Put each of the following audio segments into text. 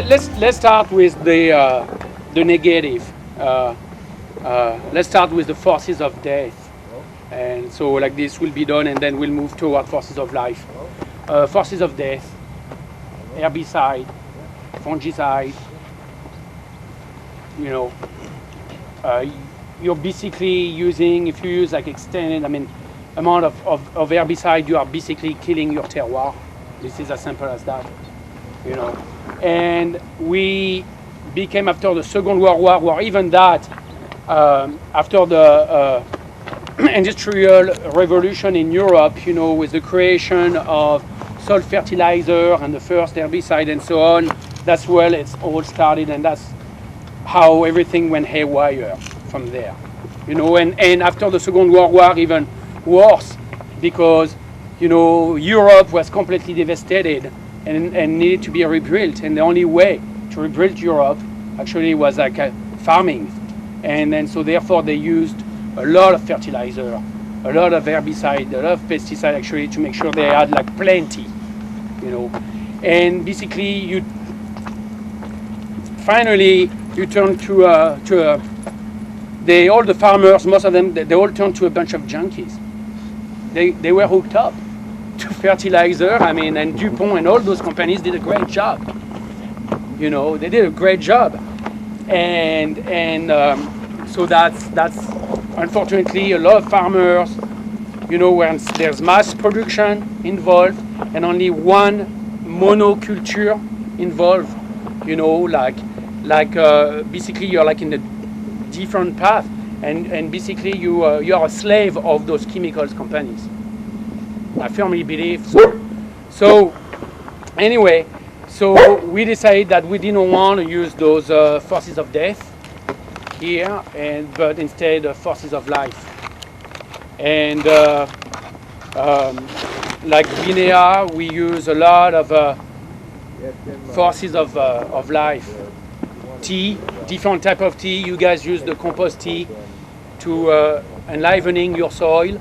let's start with the negative. Let's start with the forces of death, and so like this will be done, and then we'll move toward forces of life. Forces of death: herbicide, fungicide. You know, you're basically using, if you use like extended, amount of herbicide, you are basically killing your terroir. This is as simple as that, you know. And we became, after the Second World War, or even that, after the industrial revolution in Europe, you know, with the creation of soil fertilizer and the first herbicide and so on, that's where it's all started, and that's how everything went haywire from there. You know, and after the Second World War, even worse, because, you know, Europe was completely devastated and needed to be rebuilt, and the only way to rebuild Europe actually was like farming, and then so therefore they used a lot of fertilizer, a lot of herbicide, a lot of pesticide actually, to make sure they had like plenty, you know. And basically you finally turn to all the farmers, most of them, they all turned to a bunch of junkies. They were hooked up to fertilizer, and DuPont and all those companies did a great job. You know, they did a great job. And so that's unfortunately a lot of farmers, you know, when there's mass production involved and only one monoculture involved, you know, like basically you're like in a different path, and basically you are a slave of those chemicals companies. I firmly believe so. So anyway, so we decided that we didn't want to use those forces of death here, but instead forces of life. And like Vinea, we use a lot of forces of life. Tea, different type of tea. You guys use the compost tea to enlivening your soil.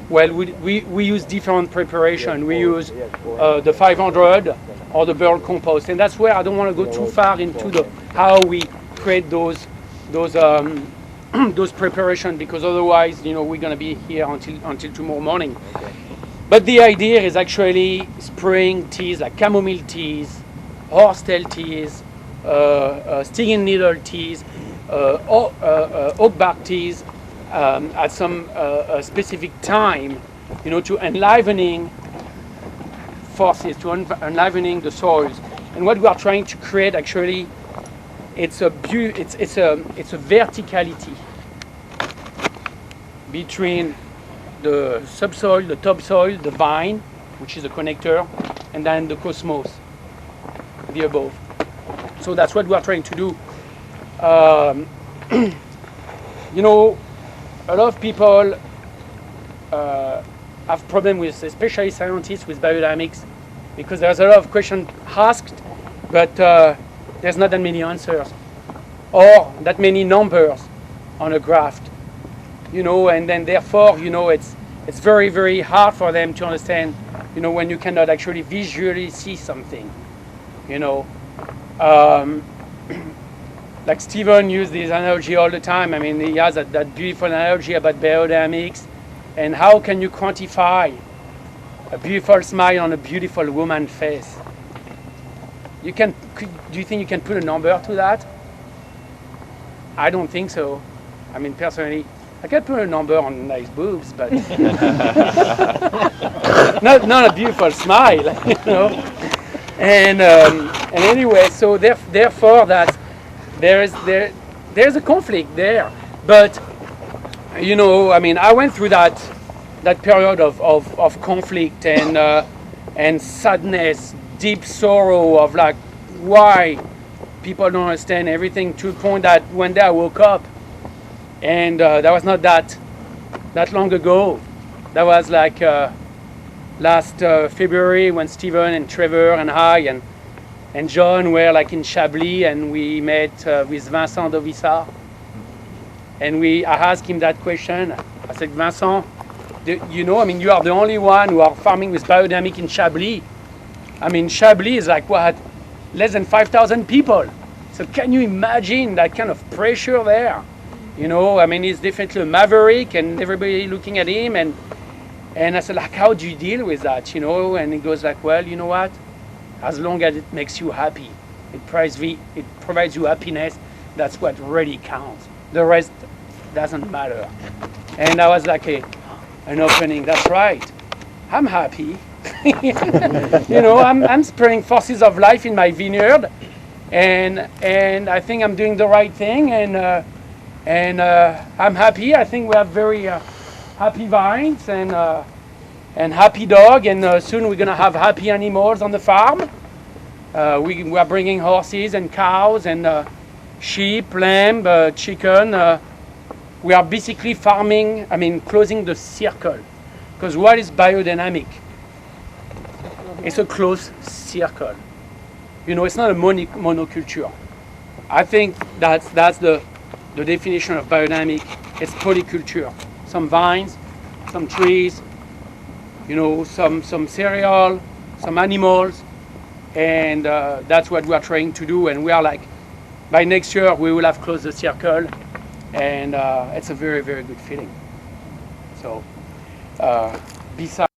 Well, we use different preparation. We use the 500 or the burl compost, and that's where I don't want to go too far into how we create those preparation, because otherwise, you know, we're going to be here until tomorrow morning. But the idea is actually spraying teas like chamomile teas, horsetail teas, stinging needle teas, oak bark teas at some specific time, you know, to enlivening forces, to enlivening the soils. And what we are trying to create actually, it's a verticality between the subsoil, the topsoil, the vine, which is a connector, and then the cosmos, the above. So that's what we are trying to do. You know, a lot of people have problem with, especially scientists, with biodynamics, because there's a lot of questions asked, but there's not that many answers or that many numbers on a graph, you know, and then therefore, you know, it's very, very hard for them to understand, you know, when you cannot actually visually see something, you know. Like Stephen used this analogy all the time. I mean, he has that beautiful analogy about biodynamics, and how can you quantify a beautiful smile on a beautiful woman's face? Do you think you can put a number to that? I don't think so. I mean, personally, I can put a number on nice boobs, but not a beautiful smile, you know. And anyway, so therefore that there's a conflict there. But you know, I mean, I went through that period of conflict and sadness, deep sorrow of like why people don't understand everything, to the point that one day I woke up, and that was not that long ago. That was like last February, when Stephen and Trevor and I and John were like in Chablis, and we met with Vincent Dovissard, and I asked him that question. I said, Vincent, you know, I mean, you are the only one who are farming with biodynamic in Chablis. I mean, Chablis is like what, less than 5,000 people. So can you imagine that kind of pressure there? You know, I mean, he's definitely a maverick, and everybody looking at him, and I said, like, how do you deal with that, you know? And he goes like, well, you know what? As long as it makes you happy, it provides you happiness, that's what really counts. The rest doesn't matter. And I was like, an opening, that's right. I'm happy. You know, I'm spreading forces of life in my vineyard, and I think I'm doing the right thing, and I'm happy. I think we have very happy vines and happy dog, and soon we're gonna have happy animals on the farm. We are bringing horses and cows and sheep, lamb, chicken. We are basically farming, I mean, closing the circle. Because what is biodynamic? It's a closed circle. You know, it's not a monoculture. I think that's the definition of biodynamic. It's polyculture. Some vines, some trees, you know, some cereal, some animals, and that's what we are trying to do. And we are like, by next year we will have closed the circle, and it's a very, very good feeling. So besides